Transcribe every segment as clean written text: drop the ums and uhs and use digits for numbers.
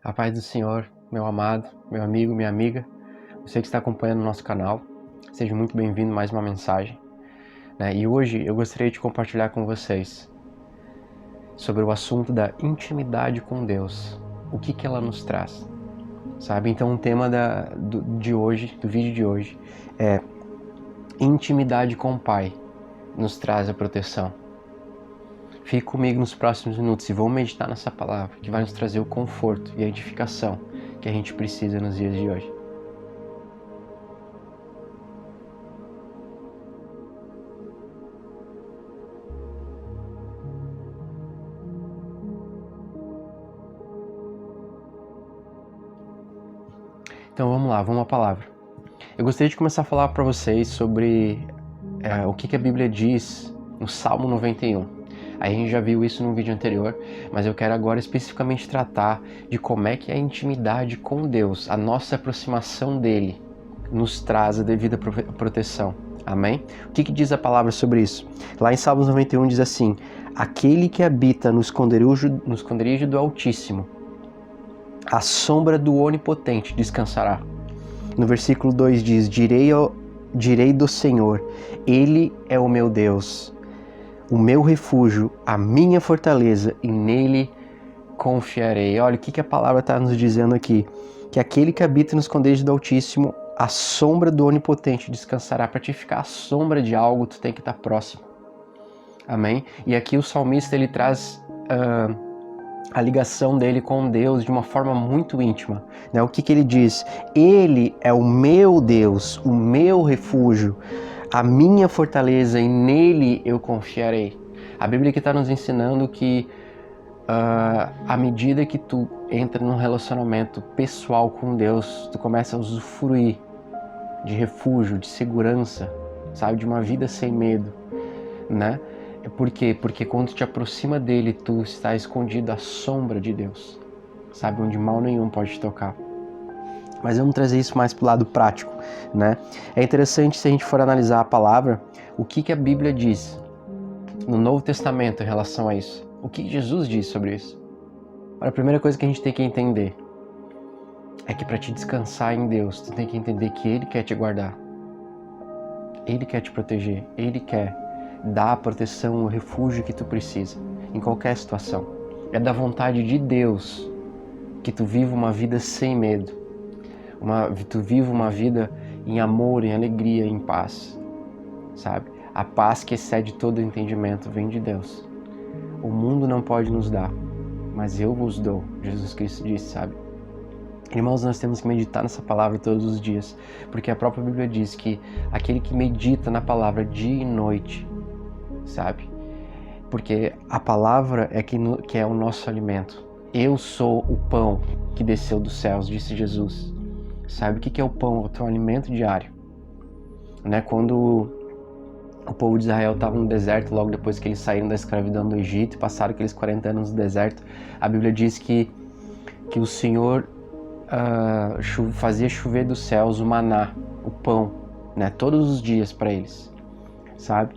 A paz do Senhor, meu amado, meu amigo, minha amiga, você que está acompanhando o nosso canal, seja muito bem-vindo a mais uma mensagem. E hoje eu gostaria de compartilhar com vocês sobre o assunto da intimidade com Deus. O que ela nos traz, sabe? Então o tema do vídeo de hoje é intimidade com o Pai nos traz a proteção. Fique comigo nos próximos minutos e vamos meditar nessa palavra que vai nos trazer o conforto e a edificação que a gente precisa nos dias de hoje. Então vamos lá, vamos à palavra. Eu gostaria de começar a falar para vocês sobre o que a Bíblia diz no Salmo 91. Aí a gente já viu isso no vídeo anterior, mas eu quero agora especificamente tratar de como é que a intimidade com Deus, a nossa aproximação dele, nos traz a devida proteção. Amém? O que diz a palavra sobre isso? Lá em Salmos 91 diz assim: aquele que habita no esconderijo do Altíssimo, à sombra do Onipotente descansará. No versículo 2 diz: direi do Senhor, Ele é o meu Deus, o meu refúgio, a minha fortaleza, e nele confiarei. Olha o que a palavra está nos dizendo aqui: que aquele que habita no esconderijo do Altíssimo, à sombra do Onipotente descansará. Para te ficar à sombra de algo, tu tem que estar próximo. Amém? E aqui o salmista ele traz a ligação dele com Deus de uma forma muito íntima. O que ele diz? Ele é o meu Deus, o meu refúgio, a minha fortaleza, e nele eu confiarei. A Bíblia aqui está nos ensinando que à medida que tu entra num relacionamento pessoal com Deus, tu começa a usufruir de refúgio, de segurança, sabe? De uma vida sem medo, né? Por quê? Porque quando tu te aproxima dele, tu está escondido à sombra de Deus, sabe? Onde mal nenhum pode te tocar. Mas vamos trazer isso mais para o lado prático, né? É interessante, se a gente for analisar a palavra, o que a Bíblia diz no Novo Testamento em relação a isso. O que Jesus diz sobre isso? A primeira coisa que a gente tem que entender é que para te descansar em Deus, tu tem que entender que Ele quer te guardar. Ele quer te proteger. Ele quer dar a proteção, o refúgio que tu precisa, em qualquer situação. É da vontade de Deus que tu viva uma vida sem medo. Tu viva uma vida em amor, em alegria, em paz, sabe? A paz que excede todo entendimento vem de Deus. O mundo não pode nos dar, mas eu vos dou, Jesus Cristo disse, sabe? Irmãos, nós temos que meditar nessa palavra todos os dias, porque a própria Bíblia diz que aquele que medita na palavra dia e noite, sabe? Porque a palavra é que é o nosso alimento. Eu sou o pão que desceu dos céus, disse Jesus. Sabe o que é o pão? É o teu alimento diário. Quando o povo de Israel estava no deserto, logo depois que eles saíram da escravidão do Egito e passaram aqueles 40 anos no deserto, a Bíblia diz que o Senhor fazia chover dos céus o maná, o pão, todos os dias para eles, sabe?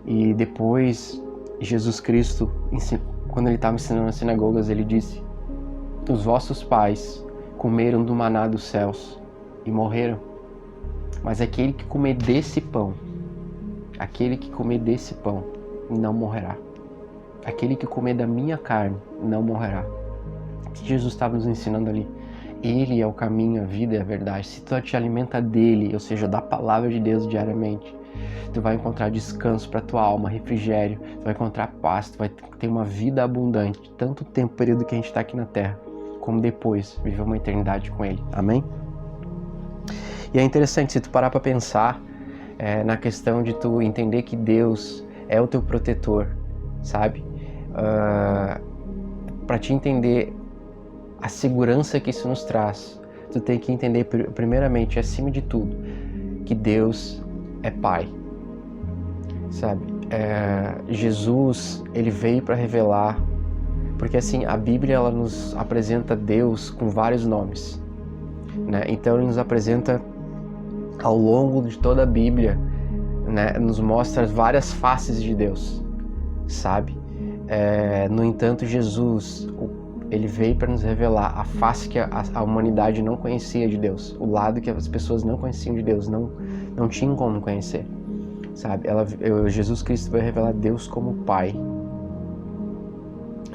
E depois Jesus Cristo, quando ele estava ensinando nas sinagogas, ele disse: os vossos pais comeram do maná dos céus e morreram, mas aquele que comer desse pão não morrerá. Aquele que comer da minha carne não morrerá. O que Jesus estava nos ensinando ali? Ele é o caminho, a vida e a verdade. Se tu te alimenta dele, ou seja, da palavra de Deus diariamente, tu vai encontrar descanso para tua alma, refrigério, tu vai encontrar paz, tu vai ter uma vida abundante, tanto tempo, período que a gente está aqui na Terra, como depois, viver uma eternidade com ele. Amém? E é interessante, se tu parar para pensar na questão de tu entender que Deus é o teu protetor, sabe? Para te entender a segurança que isso nos traz, tu tem que entender primeiramente, acima de tudo, que Deus é Pai, sabe? Jesus, ele veio para revelar, porque assim, a Bíblia ela nos apresenta Deus com vários nomes, Então ele nos apresenta ao longo de toda a Bíblia, nos mostra várias faces de Deus, sabe? No entanto, Jesus, Ele veio para nos revelar a face que a humanidade não conhecia de Deus, o lado que as pessoas não conheciam de Deus, não tinham como conhecer, sabe? Jesus Cristo veio revelar Deus como Pai,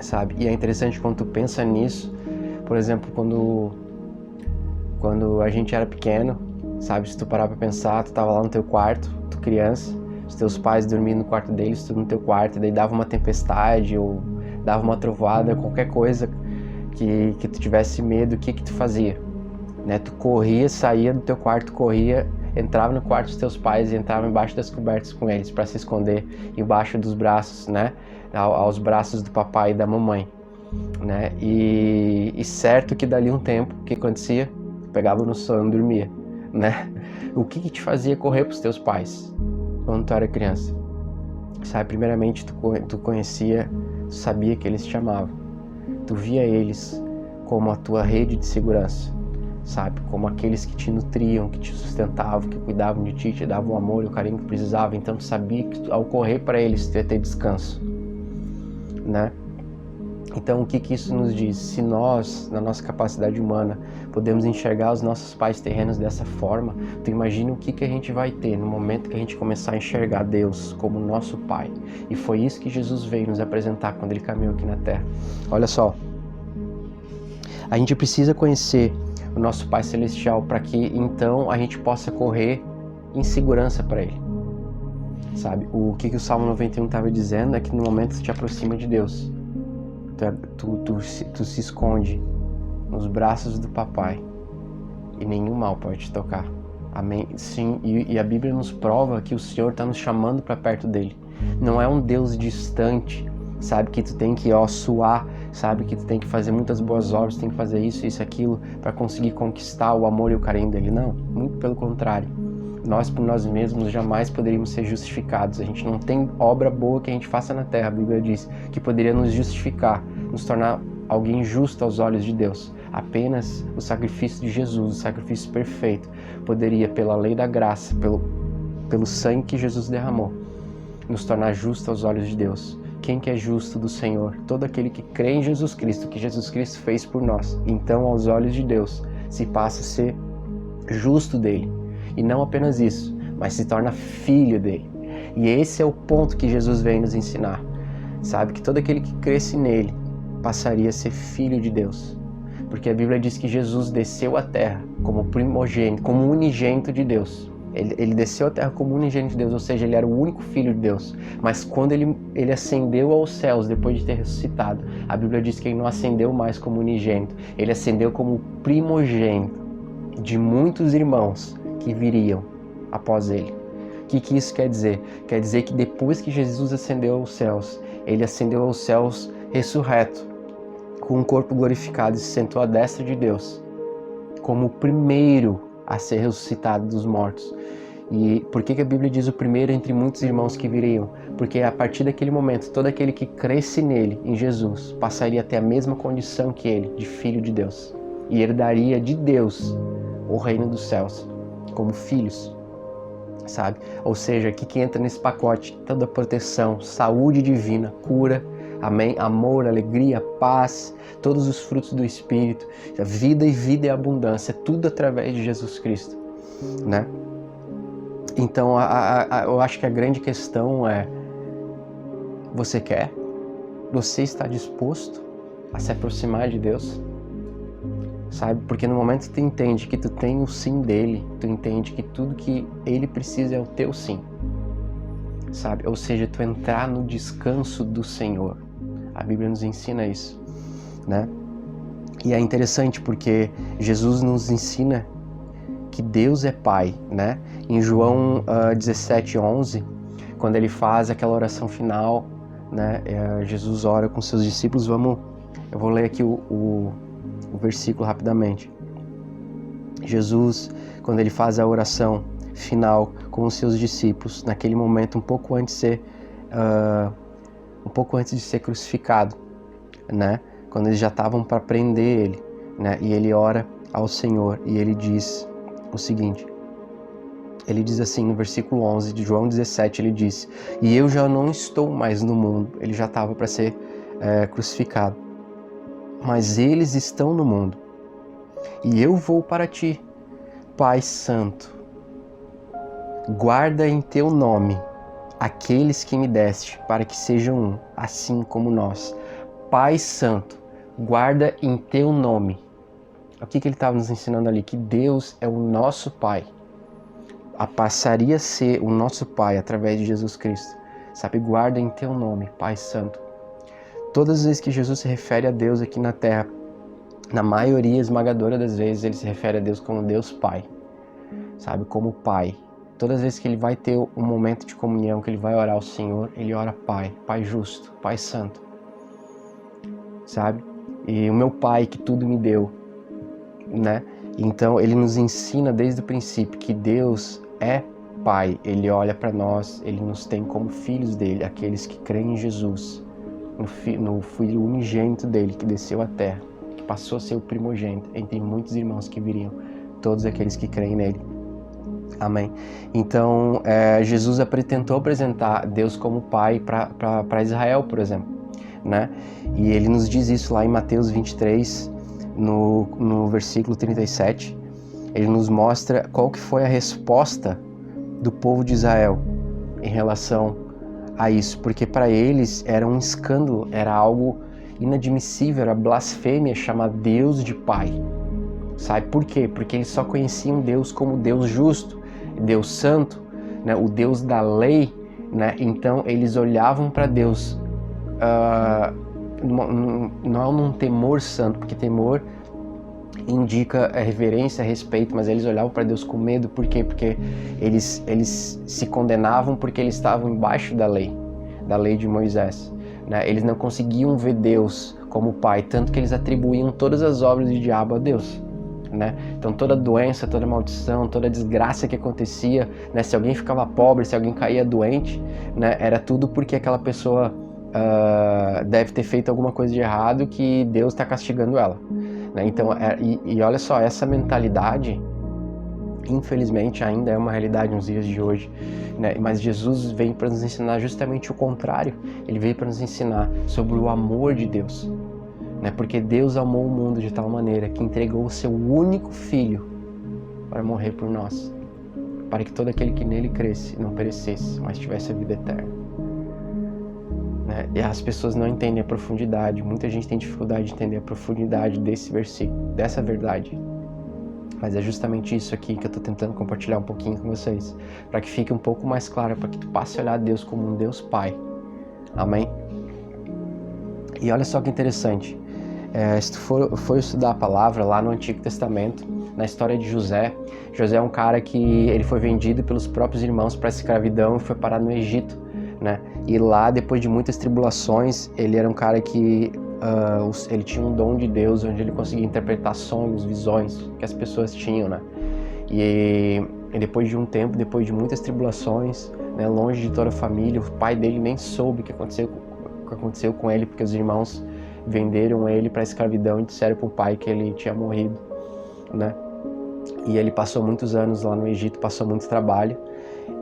sabe? E é interessante quando tu pensa nisso, por exemplo, quando a gente era pequeno, sabe? Se tu parar pra pensar, tu tava lá no teu quarto, tu criança, os teus pais dormindo no quarto deles, tu no teu quarto, e daí dava uma tempestade ou dava uma trovoada, qualquer coisa que tu tivesse medo, o que tu fazia? Né? Tu corria, saía do teu quarto, corria, entrava no quarto dos teus pais e entrava embaixo das cobertas com eles para se esconder embaixo dos braços, né? Aos braços do papai e da mamãe, né? E certo que dali um tempo, o que acontecia? Pegava no sono, dormia, né? O que te fazia correr pros teus pais quando tu era criança? Sabe, primeiramente tu conhecia, tu sabia que eles te amavam. Tu via eles como a tua rede de segurança, sabe? Como aqueles que te nutriam, que te sustentavam, que cuidavam de ti, te davam o amor e o carinho que precisava. Então tu sabia que ao correr para eles tu ia ter descanso, né? Então o que isso nos diz? Se nós, na nossa capacidade humana, podemos enxergar os nossos pais terrenos dessa forma, tu imagina o que a gente vai ter no momento que a gente começar a enxergar Deus como nosso Pai. E foi isso que Jesus veio nos apresentar quando Ele caminhou aqui na Terra. Olha só, a gente precisa conhecer o nosso Pai Celestial para que então a gente possa correr em segurança para Ele. Sabe, o que o Salmo 91 estava dizendo é que no momento que tu te aproxima de Deus, tu se esconde nos braços do papai e nenhum mal pode te tocar. Amém? Sim, e a Bíblia nos prova que o Senhor está nos chamando para perto dele. Não é um Deus distante, sabe, que tu tem que suar, sabe, que tu tem que fazer muitas boas obras, tem que fazer isso, aquilo para conseguir conquistar o amor e o carinho dele. Não, muito pelo contrário. Nós por nós mesmos jamais poderíamos ser justificados. A gente não tem obra boa que a gente faça na terra, a Bíblia diz, que poderia nos justificar, nos tornar alguém justo aos olhos de Deus. Apenas o sacrifício de Jesus, o sacrifício perfeito, poderia, pela lei da graça, pelo sangue que Jesus derramou, nos tornar justos aos olhos de Deus. Quem que é justo do Senhor? Todo aquele que crê em Jesus Cristo, que Jesus Cristo fez por nós. Então, aos olhos de Deus, se passa a ser justo dele. E não apenas isso, mas se torna filho dele. E esse é o ponto que Jesus vem nos ensinar. Sabe, que todo aquele que cresce nele passaria a ser filho de Deus. Porque a Bíblia diz que Jesus desceu à terra como primogênito, como unigênito de Deus. Ele desceu à terra como unigênito de Deus, ou seja, ele era o único filho de Deus. Mas quando ele ascendeu aos céus, depois de ter ressuscitado, a Bíblia diz que ele não ascendeu mais como unigênito, ele ascendeu como primogênito de muitos irmãos que viriam após ele. O que isso quer dizer? Quer dizer que depois que Jesus ascendeu aos céus, ele ascendeu aos céus ressurreto, com um corpo glorificado e se sentou à destra de Deus, como o primeiro a ser ressuscitado dos mortos. E por que a Bíblia diz o primeiro entre muitos irmãos que viriam? Porque a partir daquele momento, todo aquele que cresce nele, em Jesus, passaria a ter a mesma condição que ele, de filho de Deus, e herdaria de Deus o reino dos céus, como filhos, sabe? Ou seja, aqui que entra nesse pacote toda a proteção, saúde divina, cura, amém? Amor, alegria, paz, todos os frutos do Espírito, vida e abundância, tudo através de Jesus Cristo, né? Então, eu acho que a grande questão é: você quer? Você está disposto a se aproximar de Deus? Sabe? Porque no momento que tu entende que tu tem o sim dele, tu entende que tudo que ele precisa é o teu sim, sabe? Ou seja, tu entrar no descanso do Senhor. A Bíblia nos ensina isso, né? E é interessante porque Jesus nos ensina que Deus é Pai, né? Em João 17:11, quando ele faz aquela oração final, né? Jesus ora com seus discípulos. Eu vou ler aqui o versículo rapidamente. Jesus, quando ele faz a oração final com os seus discípulos, naquele momento, um pouco antes de ser crucificado, né? Quando eles já estavam para prender ele, né? E ele ora ao Senhor e ele diz o seguinte. Ele diz assim no versículo 11 de João 17, ele diz: "E eu já não estou mais no mundo." Ele já estava para ser crucificado. mas eles estão no mundo. E eu vou para ti, Pai Santo. Guarda em teu nome aqueles que me deste, para que sejam um, assim como nós. Pai Santo, guarda em teu nome. O que ele estava nos ensinando ali? Que Deus é o nosso Pai. Passaria a ser o nosso Pai através de Jesus Cristo. Sabe, guarda em teu nome, Pai Santo. Todas as vezes que Jesus se refere a Deus aqui na Terra, na maioria esmagadora das vezes, ele se refere a Deus como Deus Pai. Sabe, como Pai. Todas as vezes que ele vai ter um momento de comunhão, que ele vai orar ao Senhor, ele ora Pai, Pai justo, Pai santo. Sabe? E o meu Pai que tudo me deu, né? Então ele nos ensina desde o princípio que Deus é Pai. Ele olha para nós, ele nos tem como filhos dele, aqueles que creem em Jesus, no Filho unigênito dele que desceu à terra, que passou a ser o primogênito entre muitos irmãos que viriam, todos aqueles que creem nele. Amém. Então, Jesus tentou apresentar Deus como Pai para Israel, por exemplo, né? E ele nos diz isso lá em Mateus 23, no versículo 37. Ele nos mostra qual que foi a resposta do povo de Israel em relação a isso, porque para eles era um escândalo, era algo inadmissível, era blasfêmia chamar Deus de Pai. Sabe por quê? Porque eles só conheciam Deus como Deus justo, Deus santo, né? O Deus da lei, né? Então eles olhavam para Deus não num temor santo, porque temor indica reverência, respeito, mas eles olhavam para Deus com medo. Por quê? Porque eles se condenavam porque eles estavam embaixo da lei de Moisés, né? Eles não conseguiam ver Deus como Pai, tanto que eles atribuíam todas as obras do diabo a Deus. Né? Então toda doença, toda maldição, toda desgraça que acontecia, né? Se alguém ficava pobre, se alguém caía doente, né? Era tudo porque aquela pessoa deve ter feito alguma coisa de errado que Deus está castigando ela, né? Então, e olha só, essa mentalidade infelizmente ainda é uma realidade nos dias de hoje, né? Mas Jesus veio para nos ensinar justamente o contrário. Ele veio para nos ensinar sobre o amor de Deus, né? Porque Deus amou o mundo de tal maneira que entregou o seu único filho para morrer por nós, para que todo aquele que nele cresce não perecesse, mas tivesse a vida eterna, né? E as pessoas não entendem a profundidade. Muita gente tem dificuldade de entender a profundidade desse versículo, dessa verdade. Mas é justamente isso aqui que eu estou tentando compartilhar um pouquinho com vocês, para que fique um pouco mais claro, para que tu passe a olhar a Deus como um Deus Pai. Amém? E olha só que interessante, se tu for estudar a palavra lá no Antigo Testamento, na história de José é um cara que ele foi vendido pelos próprios irmãos para a escravidão e foi parar no Egito, né? E lá, depois de muitas tribulações, ele era um cara que ele tinha um dom de Deus, onde ele conseguia interpretar sonhos, visões que as pessoas tinham, né? E depois de um tempo, depois de muitas tribulações, né, longe de toda a família, o pai dele nem soube o que aconteceu com ele, porque os irmãos venderam ele para a escravidão e disseram para o pai que ele tinha morrido, né? E ele passou muitos anos lá no Egito, passou muito trabalho,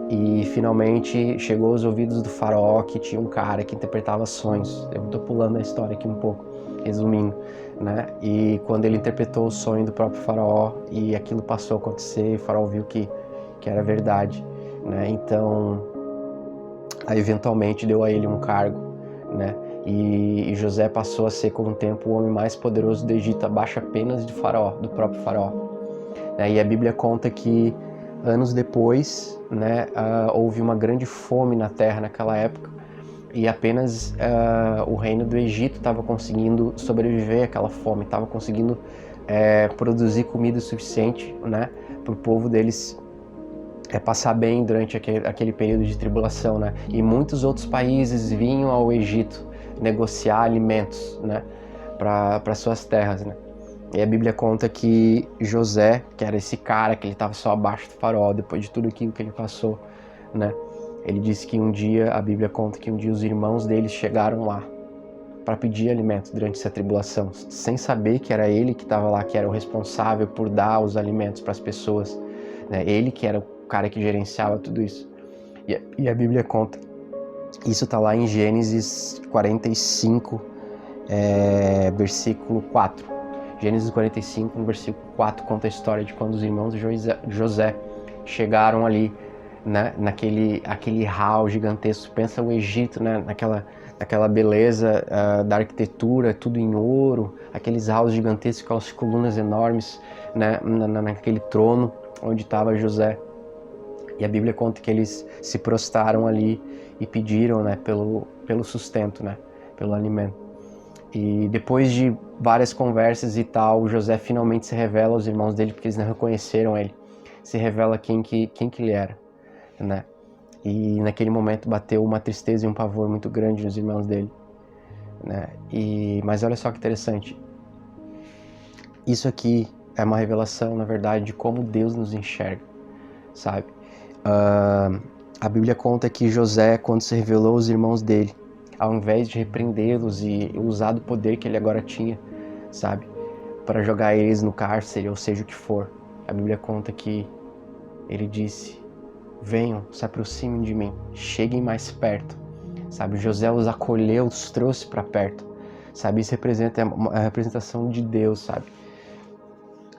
e finalmente chegou aos ouvidos do faraó que tinha um cara que interpretava sonhos. Eu estou pulando a história aqui um pouco, resumindo, né? E quando ele interpretou o sonho do próprio faraó e aquilo passou a acontecer, o faraó viu que era verdade, né? Então, aí eventualmente deu a ele um cargo, né? E José passou a ser com o tempo o homem mais poderoso do Egito, abaixo apenas do próprio faraó, né? E a Bíblia conta que anos depois, né, houve uma grande fome na terra naquela época, e apenas o reino do Egito estava conseguindo sobreviver àquela fome, estava conseguindo produzir comida suficiente, né, para o povo deles passar bem durante aquele período de tribulação, né? E muitos outros países vinham ao Egito negociar alimentos, né, para suas terras, né? E a Bíblia conta que José, que era esse cara que ele estava só abaixo do faraó, depois de tudo aquilo que ele passou, né? Ele disse que um dia, a Bíblia conta que um dia os irmãos deles chegaram lá para pedir alimento durante essa tribulação, sem saber que era ele que estava lá, que era o responsável por dar os alimentos para as pessoas, né? Ele que era o cara que gerenciava tudo isso. E a Bíblia conta, isso está lá em Gênesis 45, versículo 4. Gênesis 45, no versículo 4, conta a história de quando os irmãos de José chegaram ali, né, aquele hall gigantesco. Pensa o Egito, né, naquela beleza da arquitetura, tudo em ouro, aqueles halls gigantescos, aquelas colunas enormes, né, naquele trono onde estava José. E a Bíblia conta que eles se prostraram ali e pediram, né, pelo sustento, né, pelo alimento. E depois de várias conversas e tal, José finalmente se revela aos irmãos dele, porque eles não reconheceram ele. Se revela quem que ele era, né? E naquele momento bateu uma tristeza e um pavor muito grande nos irmãos dele, né? Mas olha só que interessante. Isso aqui é uma revelação, na verdade, de como Deus nos enxerga, sabe? A Bíblia conta que José, quando se revelou aos irmãos dele, ao invés de repreendê-los e usar do poder que ele agora tinha, sabe, para jogar eles no cárcere, ou seja o que for, a Bíblia conta que ele disse: venham, se aproximem de mim, cheguem mais perto, sabe? José os acolheu, os trouxe para perto, sabe? Isso representa a representação de Deus, sabe?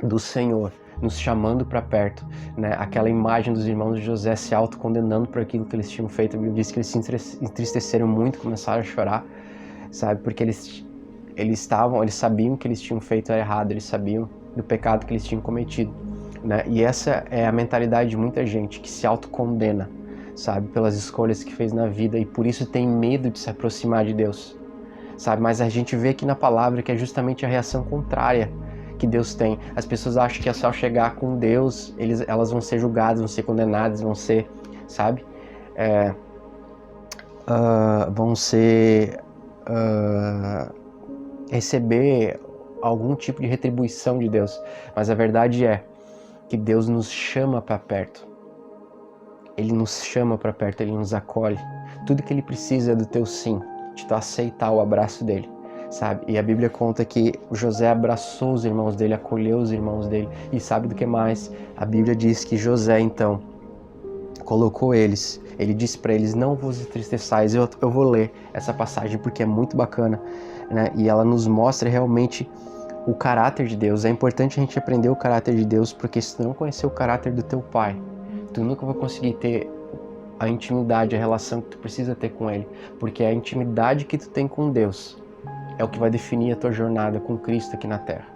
Do Senhor nos chamando para perto, né? Aquela imagem dos irmãos de José se autocondenando por aquilo que eles tinham feito. A Bíblia diz que eles se entristeceram muito, começaram a chorar, sabe? Porque eles sabiam que eles tinham feito errado, eles sabiam do pecado que eles tinham cometido, né? E essa é a mentalidade de muita gente que se autocondena, sabe? Pelas escolhas que fez na vida e por isso tem medo de se aproximar de Deus, sabe? Mas a gente vê aqui na palavra que é justamente a reação contrária que Deus tem. As pessoas acham que é só chegar com Deus, elas vão ser julgadas, vão ser condenadas, vão ser, sabe? Vão ser... receber algum tipo de retribuição de Deus. Mas a verdade é que Deus nos chama para perto. Ele nos chama para perto, Ele nos acolhe. Tudo que Ele precisa é do teu sim, de tu aceitar o abraço dEle, sabe? E a Bíblia conta que José abraçou os irmãos dele, acolheu os irmãos dele. E sabe do que mais? A Bíblia diz que José, então, colocou eles. Ele disse para eles: não vos entristeçais. Eu vou ler essa passagem porque é muito bacana, né? E ela nos mostra realmente o caráter de Deus. É importante a gente aprender o caráter de Deus, porque se tu não conhecer o caráter do teu pai, tu nunca vai conseguir ter a intimidade, a relação que tu precisa ter com Ele. Porque a intimidade que tu tem com Deus é o que vai definir a tua jornada com Cristo aqui na Terra.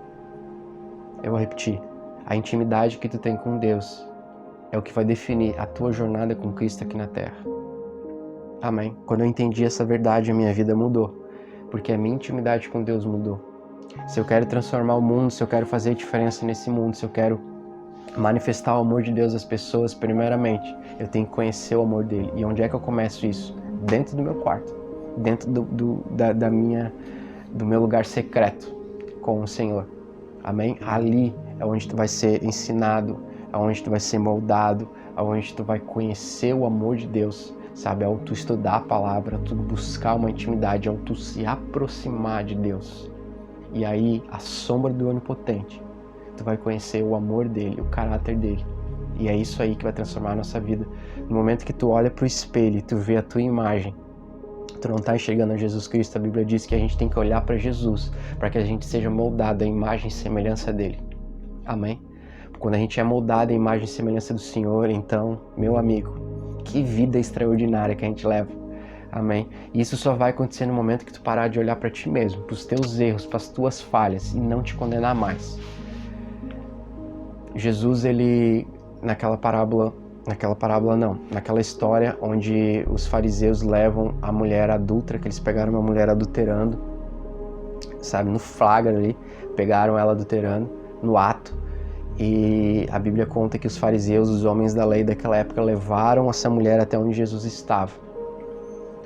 Eu vou repetir. A intimidade que tu tem com Deus é o que vai definir a tua jornada com Cristo aqui na Terra. Amém? Quando eu entendi essa verdade, a minha vida mudou. Porque a minha intimidade com Deus mudou. Se eu quero transformar o mundo, se eu quero fazer diferença nesse mundo, se eu quero manifestar o amor de Deus às pessoas, primeiramente, eu tenho que conhecer o amor dele. E onde é que eu começo isso? Dentro do meu quarto. Dentro do meu lugar secreto com o Senhor. Amém? Ali é onde tu vai ser ensinado, aonde tu vai ser moldado, aonde tu vai conhecer o amor de Deus, sabe? Ao tu estudar a palavra, ao tu buscar uma intimidade, ao tu se aproximar de Deus. E aí, a sombra do Onipotente, tu vai conhecer o amor dele, o caráter dele. E é isso aí que vai transformar a nossa vida. No momento que tu olha pro espelho e tu vê a tua imagem, tu não tá enxergando a Jesus Cristo. A Bíblia diz que a gente tem que olhar para Jesus, para que a gente seja moldado à imagem e semelhança dele. Amém? Quando a gente é moldado à imagem e semelhança do Senhor, então, meu amigo, que vida extraordinária que a gente leva. Amém? E isso só vai acontecer no momento que tu parar de olhar para ti mesmo, para os teus erros, para as tuas falhas e não te condenar mais. Jesus, ele, naquela história onde os fariseus levam a mulher adúltera, que eles pegaram uma mulher adulterando, sabe, no flagra ali, pegaram ela adulterando, no ato. E a Bíblia conta que os fariseus, os homens da lei daquela época, levaram essa mulher até onde Jesus estava,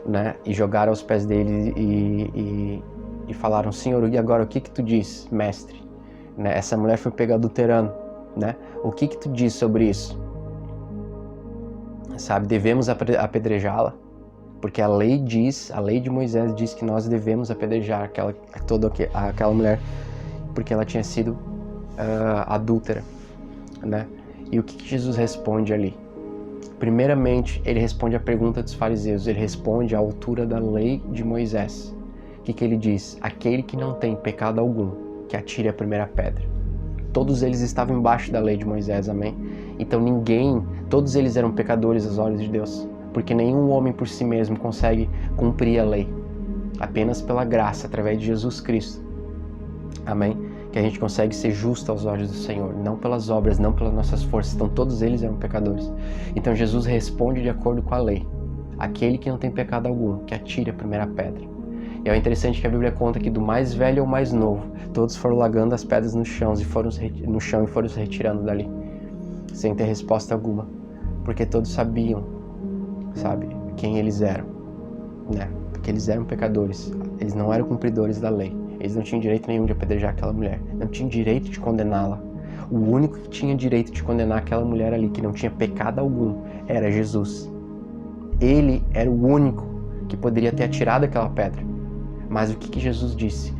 né? E jogaram aos pés dele e falaram: Senhor, e agora o que tu diz, mestre? Né? Essa mulher foi pega adulterando, né? O que tu diz sobre isso? Sabe, devemos apedrejá-la, porque a lei de Moisés diz que nós devemos apedrejar aquela mulher, porque ela tinha sido adúltera, né? E o que Jesus responde ali? Primeiramente, ele responde a pergunta dos fariseus, ele responde à altura da lei de Moisés, que ele diz? Aquele que não tem pecado algum, que atire a primeira pedra. Todos eles estavam embaixo da lei de Moisés, amém? Então todos eles eram pecadores aos olhos de Deus, porque nenhum homem por si mesmo consegue cumprir a lei. Apenas pela graça, através de Jesus Cristo, amém? Que a gente consegue ser justo aos olhos do Senhor, não pelas obras, não pelas nossas forças. Então todos eles eram pecadores. Então Jesus responde de acordo com a lei. Aquele que não tem pecado algum, que atire a primeira pedra. E é interessante que a Bíblia conta que do mais velho ao mais novo, todos foram largando as pedras no chão e foram se retirando dali, sem ter resposta alguma, porque todos sabiam, sabe, quem eles eram, né? Porque eles eram pecadores, eles não eram cumpridores da lei, eles não tinham direito nenhum de apedrejar aquela mulher, não tinham direito de condená-la. O único que tinha direito de condenar aquela mulher ali, que não tinha pecado algum, era Jesus. Ele era o único que poderia ter atirado aquela pedra. Mas o que Jesus disse?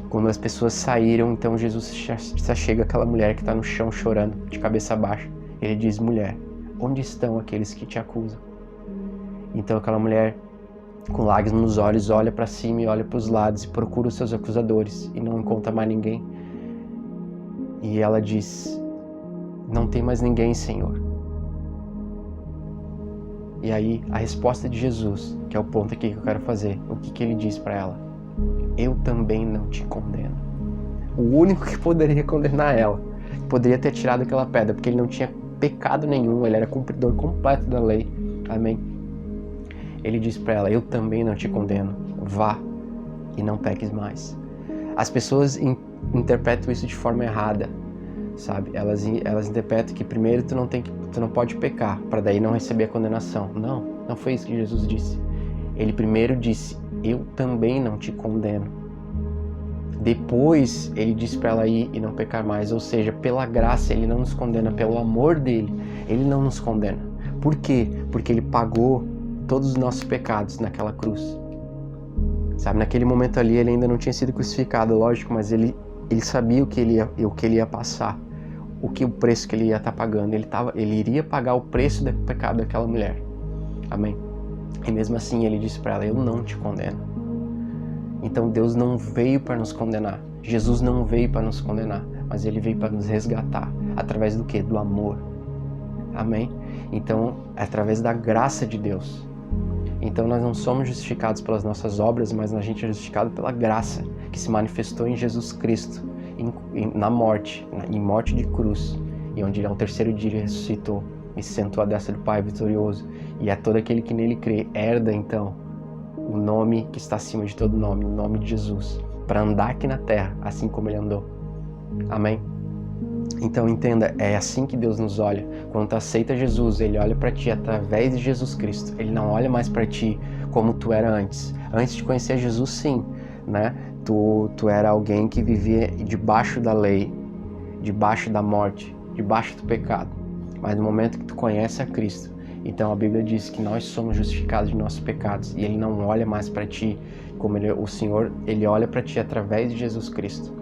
Quando as pessoas saíram, então Jesus se chega àquela mulher que está no chão chorando, de cabeça baixa. Ele diz: mulher, onde estão aqueles que te acusam? Então aquela mulher, com lágrimas nos olhos, olha para cima e olha para os lados e procura os seus acusadores e não encontra mais ninguém. E ela diz: não tem mais ninguém, Senhor. E aí, a resposta de Jesus, que é o ponto aqui que eu quero fazer, o que ele diz para ela? Eu também não te condeno. O único que poderia condenar ela, que poderia ter tirado aquela pedra, porque ele não tinha pecado nenhum, ele era cumpridor completo da lei, amém? Ele diz para ela: eu também não te condeno, vá e não peques mais. As pessoas interpretam isso de forma errada, sabe? Elas interpretam que primeiro tu não pode pecar, para daí não receber a condenação. Não foi isso que Jesus disse. Ele primeiro disse: eu também não te condeno. Depois ele disse para ela ir e não pecar mais, ou seja, pela graça ele não nos condena, pelo amor dele, ele não nos condena. Por quê? Porque ele pagou todos os nossos pecados naquela cruz. Sabe, naquele momento ali ele ainda não tinha sido crucificado, lógico, mas ele sabia o que ele ia passar, o preço que ele ia estar pagando. Ele iria pagar o preço do pecado daquela mulher, amém? E mesmo assim ele disse para ela: eu não te condeno. Então Deus não veio para nos condenar, Jesus não veio para nos condenar, mas ele veio para nos resgatar, através do quê? Do amor, amém? Então, é através da graça de Deus. Então nós não somos justificados pelas nossas obras, mas a gente é justificado pela graça que se manifestou em Jesus Cristo, na morte, em morte de cruz, e onde ao terceiro dia ele ressuscitou e se sentou à destra do Pai vitorioso. E é todo aquele que nele crê herda então o nome que está acima de todo nome, o nome de Jesus, para andar aqui na terra assim como ele andou, amém? Então entenda, é assim que Deus nos olha. Quando tu aceita Jesus, ele olha para ti através de Jesus Cristo. Ele não olha mais para ti como tu era antes. Antes de conhecer Jesus, sim, né? Tu era alguém que vivia debaixo da lei, debaixo da morte, debaixo do pecado. Mas no momento que tu conhece a Cristo, então a Bíblia diz que nós somos justificados de nossos pecados. E ele não olha mais para ti como o Senhor, ele olha para ti através de Jesus Cristo.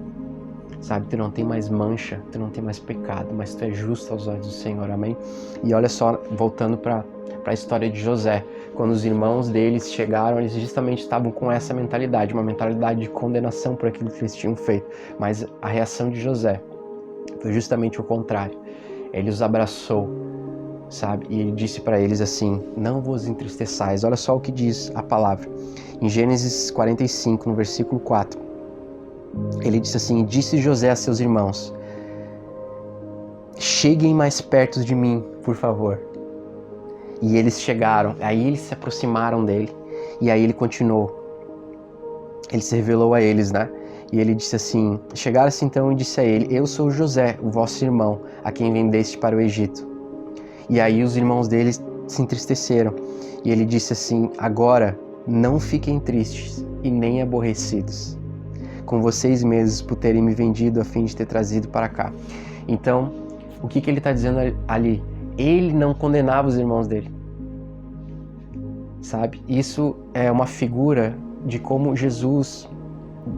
Sabe, tu não tem mais mancha, tu não tem mais pecado, mas tu é justo aos olhos do Senhor, amém? E olha só, voltando para a história de José, quando os irmãos deles chegaram, eles justamente estavam com essa mentalidade, uma mentalidade de condenação por aquilo que eles tinham feito. Mas a reação de José foi justamente o contrário. Ele os abraçou, sabe? E ele disse para eles assim: não vos entristeçais. Olha só o que diz a palavra. Em Gênesis 45, no versículo 4. Ele disse assim: disse José a seus irmãos: cheguem mais perto de mim, por favor. E eles chegaram, aí eles se aproximaram dele, e aí ele continuou. Ele se revelou a eles, né? E ele disse assim: chegaram-se então e disse a ele: eu sou José, o vosso irmão, a quem vendeste para o Egito. E aí os irmãos dele se entristeceram. E ele disse assim: agora não fiquem tristes e nem aborrecidos com vocês mesmos por terem me vendido a fim de ter trazido para cá. Então, o que ele está dizendo ali? Ele não condenava os irmãos dele, sabe? Isso é uma figura de como Jesus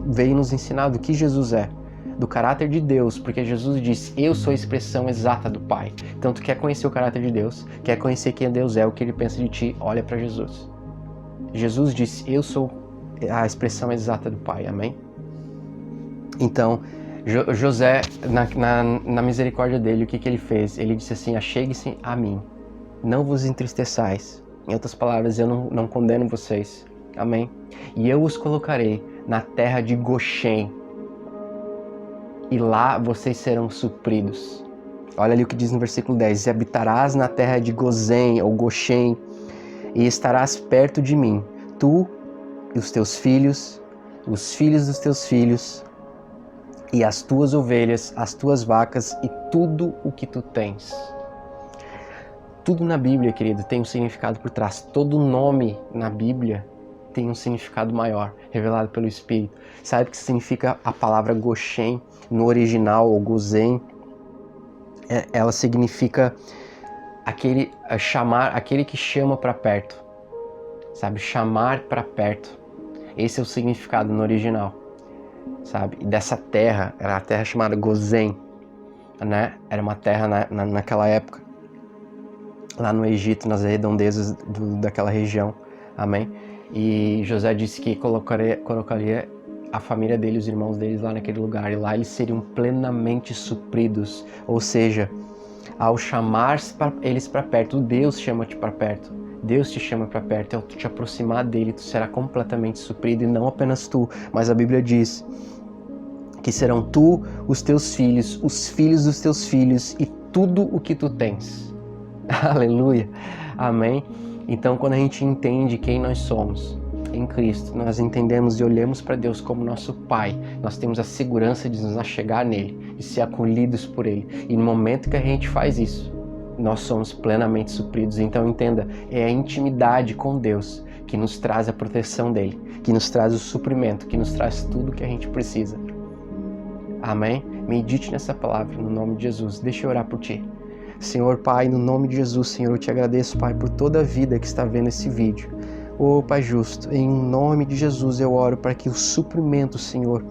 veio nos ensinar do que Jesus é, do caráter de Deus, porque Jesus disse: eu sou a expressão exata do Pai. Então tu quer conhecer o caráter de Deus, quer conhecer quem Deus é, o que ele pensa de ti, olha para Jesus. Jesus disse: eu sou a expressão exata do Pai, amém? Então, José, na misericórdia dele, o que ele fez? Ele disse assim: achegue-se a mim, não vos entristeçais. Em outras palavras, eu não condeno vocês, amém? E eu os colocarei na terra de Goshen, e lá vocês serão supridos. Olha ali o que diz no versículo 10: e habitarás na terra de Gozém ou Goshen, e estarás perto de mim, tu e os teus filhos, os filhos dos teus filhos, e as tuas ovelhas, as tuas vacas e tudo o que tu tens. Tudo na Bíblia, querido, tem um significado por trás. Todo nome na Bíblia tem um significado maior, revelado pelo Espírito. Sabe o que significa a palavra Goshen no original, ou Gozém? Ela significa aquele que chama para perto. Sabe, chamar para perto. Esse é o significado no original. Sabe, e dessa terra, era a terra chamada Gozém, né? Era uma terra naquela época, lá no Egito, nas redondezas daquela região, amém? E José disse que colocaria a família dele, os irmãos deles lá naquele lugar, e lá eles seriam plenamente supridos, ou seja, ao chamar eles para perto, Deus chama-te para perto, Deus te chama para perto, ao tu te aproximar dele, tu será completamente suprido, e não apenas tu, mas a Bíblia diz que serão tu, os teus filhos, os filhos dos teus filhos e tudo o que tu tens. Aleluia, amém? Então, quando a gente entende quem nós somos em Cristo, nós entendemos e olhamos para Deus como nosso Pai, nós temos a segurança de nos achegar nele, de ser acolhidos por ele, e no momento que a gente faz isso, nós somos plenamente supridos. Então entenda, é a intimidade com Deus que nos traz a proteção dele, que nos traz o suprimento, que nos traz tudo que a gente precisa. Amém? Medite nessa palavra no nome de Jesus. Deixa eu orar por ti. Senhor Pai, no nome de Jesus, Senhor, eu te agradeço, Pai, por toda a vida que está vendo esse vídeo. Ô Pai justo, em nome de Jesus eu oro para que o suprimento, Senhor,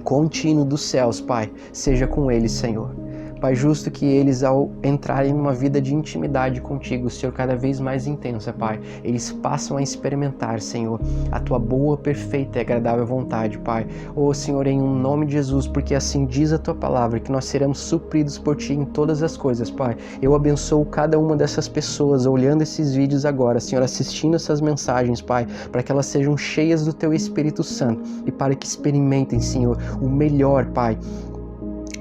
contínuo dos céus, Pai, seja com eles, Senhor. Pai justo, que eles, ao entrarem numa vida de intimidade contigo, Senhor, cada vez mais intensa, Pai, eles passam a experimentar, Senhor, a tua boa, perfeita e agradável vontade, Pai. Ô Senhor, em nome de Jesus, porque assim diz a tua palavra, que nós seremos supridos por ti em todas as coisas, Pai. Eu abençoo cada uma dessas pessoas olhando esses vídeos agora, Senhor, assistindo essas mensagens, Pai, para que elas sejam cheias do teu Espírito Santo e para que experimentem, Senhor, o melhor, Pai,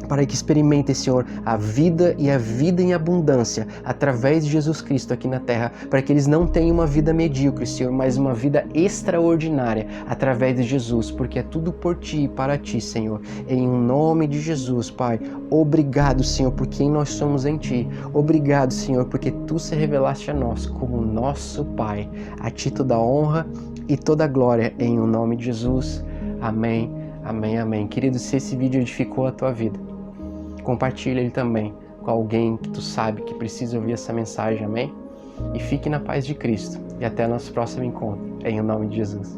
para que experimentem, Senhor, a vida e a vida em abundância através de Jesus Cristo aqui na terra, para que eles não tenham uma vida medíocre, Senhor, mas uma vida extraordinária através de Jesus, porque é tudo por ti e para ti, Senhor. Em nome de Jesus, Pai, obrigado, Senhor, por quem nós somos em ti. Obrigado, Senhor, porque tu se revelaste a nós como nosso Pai. A ti toda a honra e toda a glória, em o nome de Jesus. Amém, amém, amém. Querido, se esse vídeo edificou a tua vida, compartilha ele também com alguém que tu sabe que precisa ouvir essa mensagem, amém? E fique na paz de Cristo. E até nosso próximo encontro, em nome de Jesus.